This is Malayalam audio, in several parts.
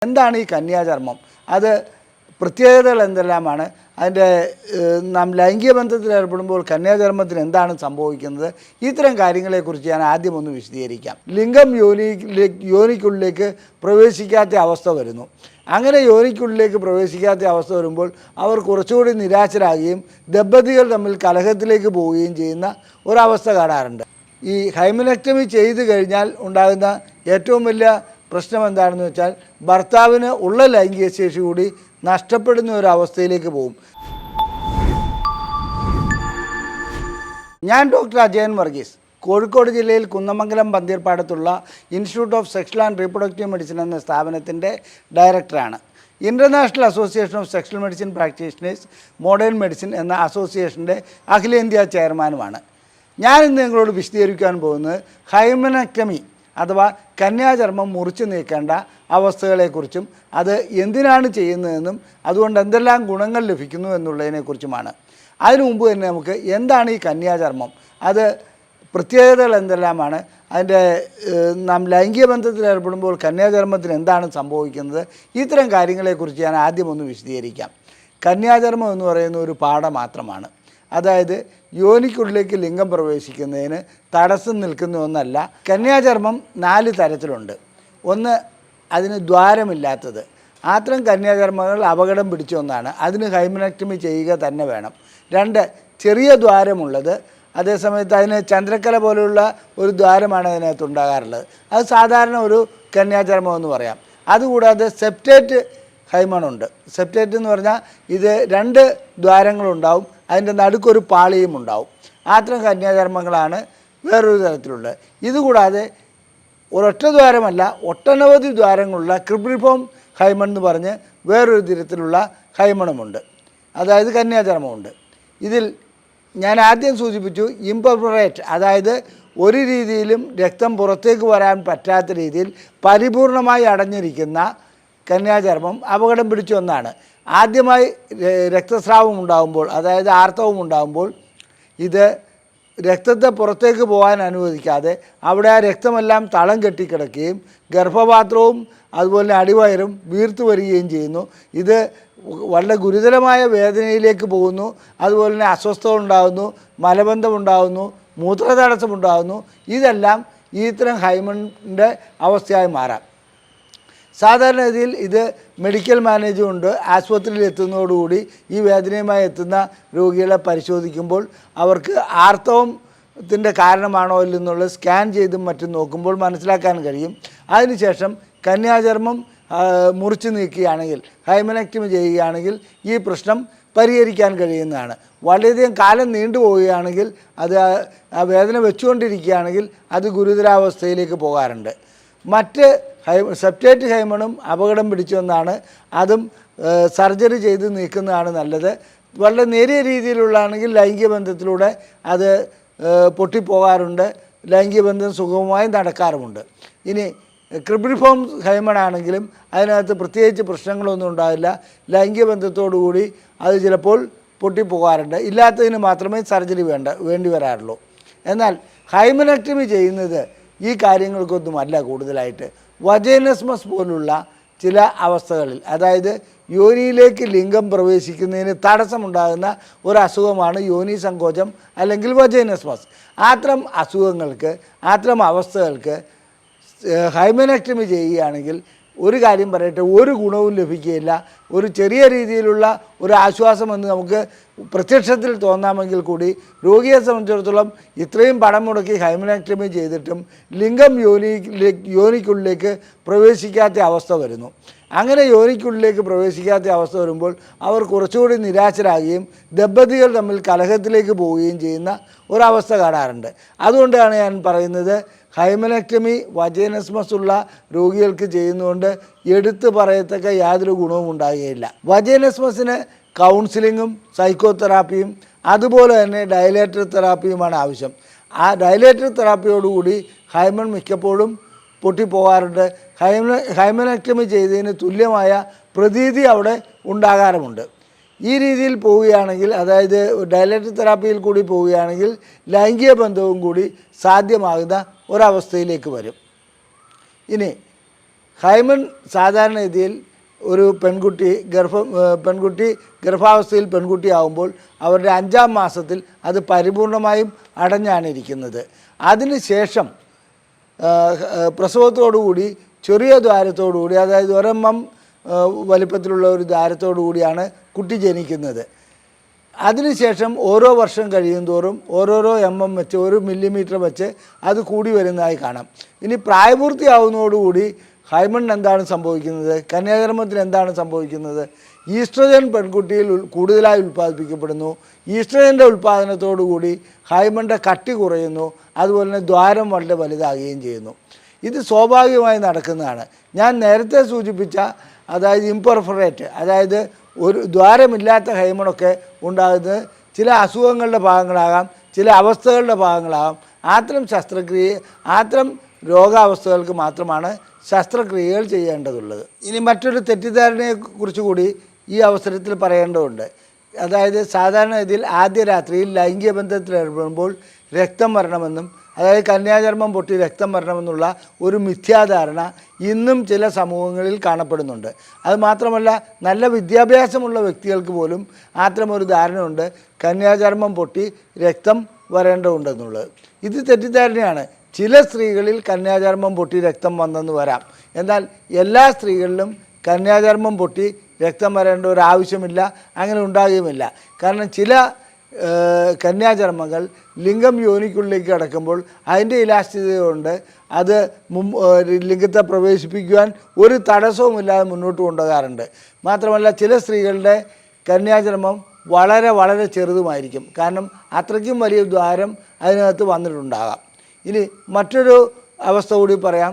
എന്താണ് ഈ കന്യാചർമ്മം? അത് പ്രത്യേകതകൾ എന്തെല്ലാമാണ്? അതിൻ്റെ നാം ലൈംഗിക ബന്ധത്തിൽ ഏർപ്പെടുമ്പോൾ കന്യാചർമ്മത്തിന് എന്താണ് സംഭവിക്കുന്നത്? ഇത്തരം കാര്യങ്ങളെക്കുറിച്ച് ഞാൻ ആദ്യം ഒന്ന് വിശദീകരിക്കാം. ലിംഗം യോനിക്കുള്ളിലേക്ക് പ്രവേശിക്കാത്ത അവസ്ഥ വരുന്നു. അങ്ങനെ യോനിക്കുള്ളിലേക്ക് പ്രവേശിക്കാത്ത അവസ്ഥ വരുമ്പോൾ അവർ കുറച്ചുകൂടി നിരാശരാകുകയും ദമ്പതികൾ തമ്മിൽ കലഹത്തിലേക്ക് പോവുകയും ചെയ്യുന്ന ഒരവസ്ഥ കാണാറുണ്ട്. ഈ ഹൈമനക്ടമി ചെയ്തു കഴിഞ്ഞാൽ ഉണ്ടാകുന്ന ഏറ്റവും വലിയ പ്രശ്നം എന്താണെന്ന് വെച്ചാൽ ഭർത്താവിന് ഉള്ള ലൈംഗിക ശേഷി കൂടി നഷ്ടപ്പെടുന്ന ഒരു അവസ്ഥയിലേക്ക് പോകും. ഞാൻ ഡോക്ടർ അജയൻ വർഗീസ്, കോഴിക്കോട് ജില്ലയിൽ കുന്നമംഗലം പന്തീർപ്പാടത്തുള്ള institute of sexual and reproductive medicine എന്ന സ്ഥാപനത്തിൻ്റെ ഡയറക്ടറാണ്. International association of sexual medicine practitioners modern medicine എന്ന അസോസിയേഷൻ്റെ അഖിലേന്ത്യാ ചെയർമാനുമാണ്. ഞാനിന്ന് നിങ്ങളോട് വിശദീകരിക്കാൻ പോകുന്നത് ഹൈമനക്ടമി അഥവാ കന്യാചർമ്മം മുറിച്ചു നീക്കേണ്ട അവസ്ഥകളെക്കുറിച്ചും അത് എന്തിനാണ് ചെയ്യുന്നതെന്നും അതുകൊണ്ട് എന്തെല്ലാം ഗുണങ്ങൾ ലഭിക്കുന്നു എന്നുള്ളതിനെക്കുറിച്ചുമാണ്. അതിനു മുമ്പ് തന്നെ നമുക്ക് എന്താണ് ഈ കന്യാചർമ്മം, അത് പ്രത്യേകതകൾ എന്തെല്ലാമാണ്, അതിൻ്റെ നാം ലൈംഗിക ബന്ധത്തിൽ ഏർപ്പെടുമ്പോൾ കന്യാചർമ്മത്തിന് എന്താണ് സംഭവിക്കുന്നത്, ഇത്തരം കാര്യങ്ങളെക്കുറിച്ച് ഞാൻ ആദ്യം ഒന്ന് വിശദീകരിക്കാം. കന്യാചർമ്മം എന്ന് പറയുന്ന ഒരു പാട മാത്രമാണ്. അതായത് യോനിക്കുള്ളിലേക്ക് ലിംഗം പ്രവേശിക്കുന്നതിന് തടസ്സം നിൽക്കുന്ന ഒന്നല്ല. കന്യാചർമ്മം 4 തരത്തിലുണ്ട്. ഒന്ന്, അതിന് ദ്വാരമില്ലാത്തത്. അത്തരം കന്യാചർമ്മങ്ങൾ അപകടം പിടിച്ച ഒന്നാണ്. അതിന് ഹൈമനക്ടമി ചെയ്യുക തന്നെ വേണം. 2, ചെറിയ ദ്വാരമുള്ളത്. അതേസമയത്ത് അതിന് ചന്ദ്രക്കല പോലെയുള്ള ഒരു ദ്വാരമാണ് അതിനകത്ത് ഉണ്ടാകാറുള്ളത്. അത് സാധാരണ ഒരു കന്യാചർമ്മം എന്ന് പറയാം. അതുകൂടാതെ സെപ്റ്റേറ്റ് ഹൈമണുണ്ട്. സെപ്റ്റേറ്റ് എന്ന് പറഞ്ഞാൽ ഇത് 2 ദ്വാരങ്ങളുണ്ടാവും, അതിൻ്റെ നടുക്കൊരു പാളിയും ഉണ്ടാവും. അത്തരം കന്യാചർമ്മങ്ങളാണ് വേറൊരു തരത്തിലുള്ളത്. ഇതുകൂടാതെ ഒരൊറ്റ ദ്വാരമല്ല, ഒട്ടനവധി ദ്വാരങ്ങളുള്ള ക്രിബ്രിഫോം ഹൈമൺ എന്ന് പറഞ്ഞ് വേറൊരു തരത്തിലുള്ള ഹൈമണമുണ്ട്, അതായത് കന്യാചർമ്മമുണ്ട്. ഇതിൽ ഞാൻ ആദ്യം സൂചിപ്പിച്ചു ഇംപെർഫറേറ്റ്, അതായത് ഒരു രീതിയിലും രക്തം പുറത്തേക്ക് വരാൻ പറ്റാത്ത രീതിയിൽ പരിപൂർണമായി അടഞ്ഞിരിക്കുന്ന കന്യാചർമ്മം അപകടം പിടിച്ച ഒന്നാണ്. ആദ്യമായി രക്തസ്രാവം ഉണ്ടാകുമ്പോൾ, അതായത് ആർത്തവം ഉണ്ടാകുമ്പോൾ, ഇത് രക്തത്തെ പുറത്തേക്ക് പോകാൻ അനുവദിക്കാതെ അവിടെ ആ രക്തമെല്ലാം തളം കെട്ടിക്കിടക്കുകയും ഗർഭപാത്രവും അതുപോലെ അടിവയറും വീർത്തു വരികയും ചെയ്യുന്നു. ഇത് വളരെ ഗുരുതരമായ വേദനയിലേക്ക് പോകുന്നു. അതുപോലെ തന്നെ അസ്വസ്ഥത ഉണ്ടാകുന്നു, മലബന്ധമുണ്ടാകുന്നു, മൂത്രതടസ്സമുണ്ടാകുന്നു. ഇതെല്ലാം ഇത്തരം ഹൈമണിൻ്റെ അവസ്ഥയായി മാറാം. സാധാരണഗതിയിൽ ഇത് മെഡിക്കൽ മാനേജ്മെൻറ്റ് ആശുപത്രിയിൽ എത്തുന്നതോടുകൂടി ഈ വേദനയുമായി എത്തുന്ന രോഗികളെ പരിശോധിക്കുമ്പോൾ അവർക്ക് ആർത്തവത്തിൻ്റെ കാരണമാണോ ഇല്ലെന്നുള്ളത് സ്കാൻ ചെയ്തും മറ്റും നോക്കുമ്പോൾ മനസ്സിലാക്കാൻ കഴിയും. അതിനുശേഷം കന്യാചർമ്മം മുറിച്ചു നീക്കുകയാണെങ്കിൽ, ഹൈമനക്ടമി ചെയ്യുകയാണെങ്കിൽ ഈ പ്രശ്നം പരിഹരിക്കാൻ കഴിയുന്നതാണ്. വളരെയധികം കാലം നീണ്ടുപോവുകയാണെങ്കിൽ, അത് ആ വേദന വെച്ചുകൊണ്ടിരിക്കുകയാണെങ്കിൽ അത് ഗുരുതരാവസ്ഥയിലേക്ക് പോകാറുണ്ട്. മറ്റ് സെപ്റ്റേറ്റ് ഹൈമണും അപകടം പിടിച്ചൊന്നാണ്. അതും സർജറി ചെയ്ത് നീക്കുന്നതാണ് നല്ലത്. വളരെ നേരിയ രീതിയിലുള്ളതാണെങ്കിൽ ലൈംഗിക ബന്ധത്തിലൂടെ അത് പൊട്ടിപ്പോകാറുണ്ട്, ലൈംഗിക ബന്ധം സുഗമമായി നടക്കാറുമുണ്ട്. ഇനി ക്രിബ്രിഫോം ഹൈമണാണെങ്കിലും അതിനകത്ത് പ്രത്യേകിച്ച് പ്രശ്നങ്ങളൊന്നും ഉണ്ടാവില്ല. ലൈംഗിക ബന്ധത്തോടുകൂടി അത് ചിലപ്പോൾ പൊട്ടിപ്പോകാറുണ്ട്. ഇല്ലാത്തതിന് മാത്രമേ സർജറി വേണ്ടി വരാറുള്ളൂ. എന്നാൽ ഹൈമനക്ടമി ചെയ്യുന്നത് ഈ കാര്യങ്ങൾക്കൊന്നുമല്ല. കൂടുതലായിട്ട് വജൈനസ്മസ് പോലുള്ള ചില അവസ്ഥകളിൽ, അതായത് യോനിയിലേക്ക് ലിംഗം പ്രവേശിക്കുന്നതിന് തടസ്സമുണ്ടാകുന്ന ഒരു അസുഖമാണ് യോനി സങ്കോചം അല്ലെങ്കിൽ വജൈനസ്മസ്. അത്തരം അസുഖങ്ങൾക്ക്, അത്തരം അവസ്ഥകൾക്ക് ഹൈമനക്ടമി ചെയ്യുകയാണെങ്കിൽ ഒരു കാര്യം പറയട്ടെ, ഒരു ഗുണവും ലഭിക്കുകയില്ല. ഒരു ചെറിയ രീതിയിലുള്ള ഒരു ആശ്വാസമെന്ന് നമുക്ക് പ്രത്യക്ഷത്തിൽ തോന്നാമെങ്കിൽ കൂടി രോഗിയെ സംബന്ധിച്ചിടത്തോളം ഇത്രയും പണം മുടക്കി ഹൈമനക്ടമി ചെയ്തിട്ടും ലിംഗം യോനിക്കുള്ളിലേക്ക് പ്രവേശിക്കാത്ത അവസ്ഥ വരുന്നു. അങ്ങനെ യോനിക്കുള്ളിലേക്ക് പ്രവേശിക്കാത്ത അവസ്ഥ വരുമ്പോൾ അവർ കുറച്ചുകൂടി നിരാശരാകുകയും ദമ്പതികൾ തമ്മിൽ കലഹത്തിലേക്ക് പോവുകയും ചെയ്യുന്ന ഒരവസ്ഥ കാണാറുണ്ട്. അതുകൊണ്ടാണ് ഞാൻ പറയുന്നത്, ഹൈമനക്ടമി വജൈനസ്മസ് ഉള്ള രോഗികൾക്ക് ചെയ്യുന്നതുകൊണ്ട് എടുത്തു പറയത്തക്ക യാതൊരു ഗുണവും ഉണ്ടാകുകയില്ല. വജൈനസ്മസിന് കൗൺസിലിങ്ങും സൈക്കോതെറാപ്പിയും അതുപോലെ തന്നെ ഡയലേറ്റർ തെറാപ്പിയുമാണ് ആവശ്യം. ആ ഡയലേറ്റർ തെറാപ്പിയോടുകൂടി ഹൈമൺ മിക്കപ്പോഴും പൊട്ടിപ്പോകാറുണ്ട്. ഹൈമനക്ടമി ചെയ്തതിന് തുല്യമായ പ്രതീതി അവിടെ ഉണ്ടാകാറുമുണ്ട്. ഈ രീതിയിൽ പോവുകയാണെങ്കിൽ, അതായത് ഡയലേറ്റർ തെറാപ്പിയിൽ കൂടി പോവുകയാണെങ്കിൽ ലൈംഗിക ബന്ധവും കൂടി സാധ്യമാകുന്ന ഒരവസ്ഥയിലേക്ക് വരും. ഇനി ഹൈമൻ സാധാരണഗതിയിൽ ഒരു പെൺകുട്ടി ഗർഭാവസ്ഥയിൽ പെൺകുട്ടിയാവുമ്പോൾ അവരുടെ 5-ാം മാസത്തിൽ അത് പരിപൂർണമായും അടഞ്ഞാണ് ഇരിക്കുന്നത്. അതിനുശേഷം പ്രസവത്തോടുകൂടി ചെറിയ ദ്വാരത്തോടുകൂടി, അതായത് 1 mm വലിപ്പത്തിലുള്ള ഒരു ദ്വാരത്തോടു കൂടിയാണ് കുട്ടി ജനിക്കുന്നത്. അതിനുശേഷം ഓരോ വർഷം കഴിയും തോറും ഓരോരോ വെച്ച് 1 മില്ലിമീറ്റർ വെച്ച് അത് കൂടി വരുന്നതായി കാണാം. ഇനി പ്രായപൂർത്തിയാവുന്നതോടുകൂടി ഹൈമണിന് എന്താണ് സംഭവിക്കുന്നത്, കന്യാചർമ്മത്തിന് എന്താണ് സംഭവിക്കുന്നത്? ഈസ്ട്രജൻ പെൺകുട്ടിയിൽ കൂടുതലായി ഉൽപ്പാദിപ്പിക്കപ്പെടുന്നു. ഈസ്ട്രജൻ്റെ ഉൽപ്പാദനത്തോടുകൂടി ഹൈമണിൻ്റെ കട്ടി കുറയുന്നു. അതുപോലെ തന്നെ ദ്വാരം വളരെ വലുതാകുകയും ചെയ്യുന്നു. ഇത് സ്വാഭാവികമായി നടക്കുന്നതാണ്. ഞാൻ നേരത്തെ സൂചിപ്പിച്ച, അതായത് ഇംപെർഫറേറ്റ്, അതായത് ഒരു ദ്വാരമില്ലാത്ത ഹൈമണൊക്കെ ഉണ്ടാകുന്നത് ചില അസുഖങ്ങളുടെ ഭാഗങ്ങളാകാം, ചില അവസ്ഥകളുടെ ഭാഗങ്ങളാകാം. അത്തരം രോഗാവസ്ഥകൾക്ക് മാത്രമാണ് ശസ്ത്രക്രിയകൾ ചെയ്യേണ്ടതുള്ളത്. ഇനി മറ്റൊരു തെറ്റിദ്ധാരണയെക്കുറിച്ച് കൂടി ഈ അവസരത്തിൽ പറയേണ്ടതുണ്ട്. അതായത് സാധാരണഗതിയിൽ ആദ്യ രാത്രിയിൽ ലൈംഗിക ബന്ധത്തിലേർപ്പെടുമ്പോൾ രക്തം വരണമെന്നും, അതായത് കന്യാചർമ്മം പൊട്ടി രക്തം വരണമെന്നുള്ള ഒരു മിഥ്യാധാരണ ഇന്നും ചില സമൂഹങ്ങളിൽ കാണപ്പെടുന്നുണ്ട്. അതുമാത്രമല്ല, നല്ല വിദ്യാഭ്യാസമുള്ള വ്യക്തികൾക്ക് പോലും അത്തരമൊരു ധാരണയുണ്ട്, കന്യാചർമ്മം പൊട്ടി രക്തം വരേണ്ടതുണ്ടെന്നുള്ളത്. ഇത് തെറ്റിദ്ധാരണയാണ്. ചില സ്ത്രീകളിൽ കന്യാചർമ്മം പൊട്ടി രക്തം വന്നെന്ന് വരാം. എന്നാൽ എല്ലാ സ്ത്രീകളിലും കന്യാചർമ്മം പൊട്ടി രക്തം വരേണ്ട ഒരു ആവശ്യമില്ല, അങ്ങനെ ഉണ്ടാകുകയുമില്ല. കാരണം ചില കന്യാചർമ്മങ്ങൾ ലിംഗം യോനിക്കുള്ളിലേക്ക് കടക്കുമ്പോൾ അതിൻ്റെ ഇലാസ്റ്റികത കൊണ്ട് അത് ലിംഗത്തെ പ്രവേശിപ്പിക്കുവാൻ ഒരു തടസ്സവുമില്ലാതെ മുന്നോട്ട് കൊണ്ടുപോകാറുണ്ട്. മാത്രമല്ല, ചില സ്ത്രീകളുടെ കന്യാചർമ്മം വളരെ വളരെ ചെറുതുമായിരിക്കും. കാരണം അത്രയ്ക്കും വലിയ ദ്വാരം അതിനകത്ത് വന്നിട്ടുണ്ടാകാം. ഇനി മറ്റൊരു അവസ്ഥ കൂടി പറയാം.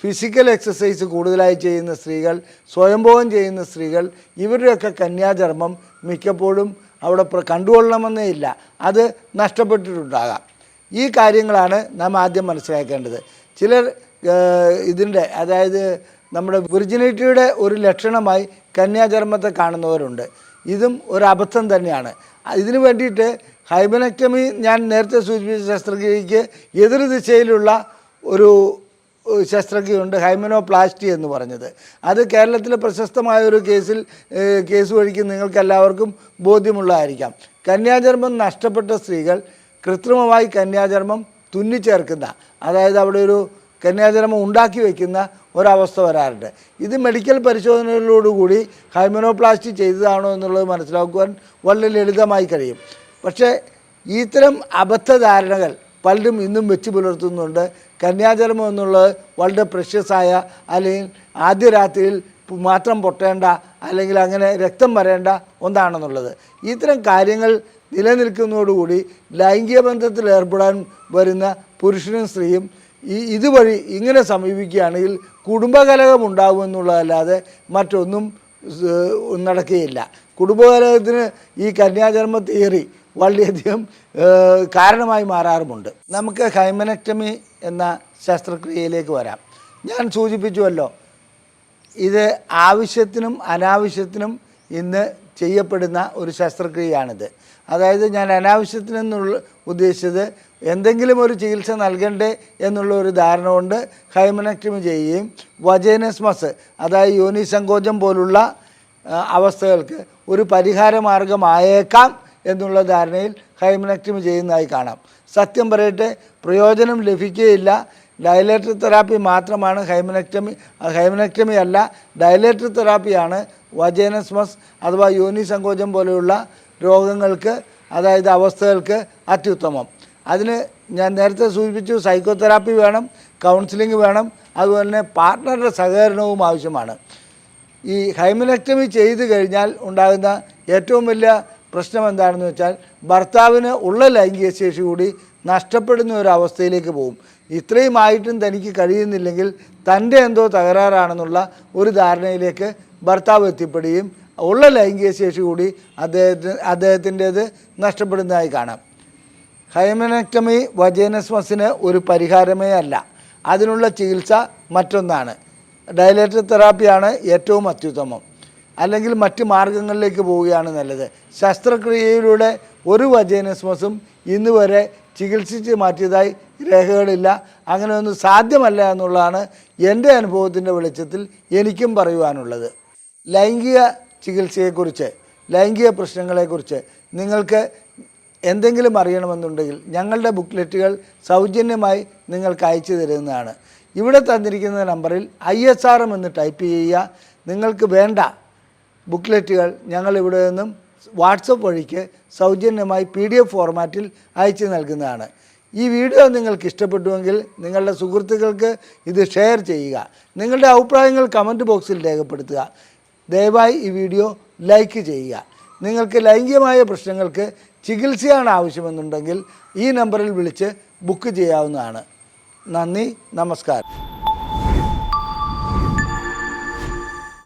ഫിസിക്കൽ എക്സസൈസ് കൂടുതലായി ചെയ്യുന്ന സ്ത്രീകൾ, സ്വയംഭോഗം ചെയ്യുന്ന സ്ത്രീകൾ, ഇവരുടെയൊക്കെ കന്യാചർമ്മം മിക്കപ്പോഴും അവിടെ കണ്ടുകൊള്ളണമെന്നേ ഇല്ല, അത് നഷ്ടപ്പെട്ടിട്ടുണ്ടാകാം. ഈ കാര്യങ്ങളാണ് നാം ആദ്യം മനസ്സിലാക്കേണ്ടത്. ചിലർ ഇതിൻ്റെ, അതായത് നമ്മുടെ വിർജിനിറ്റിയുടെ ഒരു ലക്ഷണമായി കന്യാചർമ്മത്തെ കാണുന്നവരുണ്ട്. ഇതും ഒരു അബദ്ധം തന്നെയാണ്. ഇതിനു വേണ്ടിയിട്ട് ഹൈമനക്ടമി, ഞാൻ നേരത്തെ സൂചിപ്പിച്ച ശസ്ത്രക്രിയയ്ക്ക് എതിർ ദിശയിലുള്ള ഒരു ശസ്ത്രക്രിയയുണ്ട്, ഹൈമനോപ്ലാസ്റ്റി എന്ന് പറഞ്ഞത്. അത് കേരളത്തിലെ പ്രശസ്തമായ ഒരു കേസ് വഴിക്ക് നിങ്ങൾക്ക് എല്ലാവർക്കും ബോധ്യമുള്ളതായിരിക്കാം. കന്യാചർമ്മം നഷ്ടപ്പെട്ട സ്ത്രീകൾ കൃത്രിമമായി കന്യാചർമ്മം തുന്നിച്ചേർക്കുന്ന, അതായത് അവിടെ ഒരു കന്യാചർമ്മം ഉണ്ടാക്കി വയ്ക്കുന്ന ഒരവസ്ഥ വരാറുണ്ട്. ഇത് മെഡിക്കൽ പരിശോധനകളിലോടുകൂടി ഹൈമനോപ്ലാസ്റ്റി ചെയ്തതാണോ എന്നുള്ളത് മനസ്സിലാക്കുവാൻ വളരെ ലളിതമായി കഴിയും. പക്ഷേ ഇത്തരം അബദ്ധധാരണകൾ പലരും ഇന്നും വെച്ച് പുലർത്തുന്നുണ്ട്. കന്യാചർമ്മം എന്നുള്ളത് വളരെ പ്രഷ്യസായ, അല്ലെങ്കിൽ ആദ്യ രാത്രിയിൽ മാത്രം പൊട്ടേണ്ട, അല്ലെങ്കിൽ അങ്ങനെ രക്തം വരേണ്ട ഒന്നാണെന്നുള്ളത്. ഇത്തരം കാര്യങ്ങൾ നിലനിൽക്കുന്നതോടുകൂടി ലൈംഗിക ബന്ധത്തിൽ ഏർപ്പെടാൻ വരുന്ന പുരുഷനും സ്ത്രീയും ഇതുവഴി ഇങ്ങനെ സമീപിക്കുകയാണെങ്കിൽ കുടുംബകലഹം ഉണ്ടാകുമെന്നുള്ളതല്ലാതെ മറ്റൊന്നും നടക്കുകയില്ല. കുടുംബകലഹത്തിന് ഈ കന്യാചർമ്മ തിയറി വളരെയധികം കാരണമായി മാറാറുമുണ്ട്. നമുക്ക് ഹൈമനക്ടമി എന്ന ശസ്ത്രക്രിയയിലേക്ക് വരാം. ഞാൻ സൂചിപ്പിച്ചുവല്ലോ, ഇത് ആവശ്യത്തിനും അനാവശ്യത്തിനും ഇന്ന് ചെയ്യപ്പെടുന്ന ഒരു ശസ്ത്രക്രിയയാണിത്. അതായത് ഞാൻ അനാവശ്യത്തിനെന്നുള്ള ഉദ്ദേശിച്ചത് എന്തെങ്കിലും ഒരു ചികിത്സ നൽകണ്ടേ എന്നുള്ള ഒരു ധാരണ കൊണ്ട് ഹൈമനക്ടമി ചെയ്യുകയും വജൈനസ്മസ്, അതായത് യോനി സങ്കോചം പോലുള്ള അവസ്ഥകൾക്ക് ഒരു പരിഹാര മാർഗമായേക്കാം എന്നുള്ള ധാരണയിൽ ഹൈമനക്ടമി ചെയ്യുന്നതായി കാണാം. സത്യം പറയട്ടെ, പ്രയോജനം ലഭിക്കുകയില്ല. ഡയലേറ്റർ തെറാപ്പി മാത്രമാണ് ഹൈമനക്ടമി അല്ല, ഡയലേറ്റർ തെറാപ്പിയാണ് വജൈനസ്മസ് അഥവാ യോനി സങ്കോചം പോലെയുള്ള രോഗങ്ങൾക്ക്, അതായത് അവസ്ഥകൾക്ക് അത്യുത്തമം. അതിന് ഞാൻ നേരത്തെ സൂചിപ്പിച്ചു, സൈക്കോതെറാപ്പി വേണം, കൗൺസിലിംഗ് വേണം, അതുപോലെ തന്നെ പാർട്ട്ണറുടെ സഹകരണവും ആവശ്യമാണ്. ഈ ഹൈമനക്ടമി ചെയ്തു കഴിഞ്ഞാൽ ഉണ്ടാകുന്ന ഏറ്റവും വലിയ പ്രശ്നം എന്താണെന്ന് വെച്ചാൽ, ഭർത്താവിന് ഉള്ള ലൈംഗിക ശേഷി കൂടി നഷ്ടപ്പെടുന്ന ഒരു അവസ്ഥയിലേക്ക് പോകും. ഇത്രയുമായിട്ടും തനിക്ക് കഴിയുന്നില്ലെങ്കിൽ തൻ്റെ എന്തോ തകരാറാണെന്നുള്ള ഒരു ധാരണയിലേക്ക് ഭർത്താവ് എത്തിപ്പെടുകയും ഉള്ള ലൈംഗിക ശേഷി കൂടി അദ്ദേഹത്തിൻ്റേത് നഷ്ടപ്പെടുന്നതായി കാണാം. ഹൈമനക്ടമി വജൈനസ്മസിന് ഒരു പരിഹാരമേ അല്ല, അതിനുള്ള ചികിത്സ മറ്റൊന്നാണ്. ഡയലേറ്റർ തെറാപ്പിയാണ് ഏറ്റവും അത്യുത്തമം. അല്ലെങ്കിൽ മറ്റ് മാർഗങ്ങളിലേക്ക് പോവുകയാണ് നല്ലത്. ശസ്ത്രക്രിയയിലൂടെ ഒരു വജൈനസ്മസും ഇന്ന് വരെ ചികിത്സിച്ച് മാറ്റിയതായി രേഖകളില്ല. അങ്ങനെയൊന്നും സാധ്യമല്ല എന്നുള്ളതാണ് എൻ്റെ അനുഭവത്തിൻ്റെ വെളിച്ചത്തിൽ എനിക്കും പറയുവാനുള്ളത്. ലൈംഗിക ചികിത്സയെക്കുറിച്ച്, ലൈംഗിക പ്രശ്നങ്ങളെക്കുറിച്ച് നിങ്ങൾക്ക് എന്തെങ്കിലും അറിയണമെന്നുണ്ടെങ്കിൽ ഞങ്ങളുടെ ബുക്ക്ലെറ്റുകൾ സൗജന്യമായി നിങ്ങൾക്ക് അയച്ചു തരുന്നതാണ്. ഇവിടെ തന്നിരിക്കുന്ന നമ്പറിൽ ISRM എന്ന് ടൈപ്പ് ചെയ്യുക. നിങ്ങൾക്ക് വേണ്ട ബുക്ക്ലെറ്റുകൾ ഞങ്ങൾ ഇവിടെ നിന്നും വാട്സപ്പ് വഴിക്ക് സൗജന്യമായി PDF ഫോർമാറ്റിൽ അയച്ചു നൽകുന്നതാണ്. ഈ വീഡിയോ നിങ്ങൾക്ക് ഇഷ്ടപ്പെട്ടുവെങ്കിൽ നിങ്ങളുടെ സുഹൃത്തുക്കൾക്ക് ഇത് ഷെയർ ചെയ്യുക. നിങ്ങളുടെ അഭിപ്രായങ്ങൾ കമൻറ്റ് ബോക്സിൽ രേഖപ്പെടുത്തുക. ദയവായി ഈ വീഡിയോ ലൈക്ക് ചെയ്യുക. നിങ്ങൾക്ക് ലൈംഗികമായ പ്രശ്നങ്ങൾക്ക് ചികിത്സയാണ് ആവശ്യമെന്നുണ്ടെങ്കിൽ ഈ നമ്പറിൽ വിളിച്ച് ബുക്ക് ചെയ്യാവുന്നതാണ്. നന്ദി, നമസ്കാരം.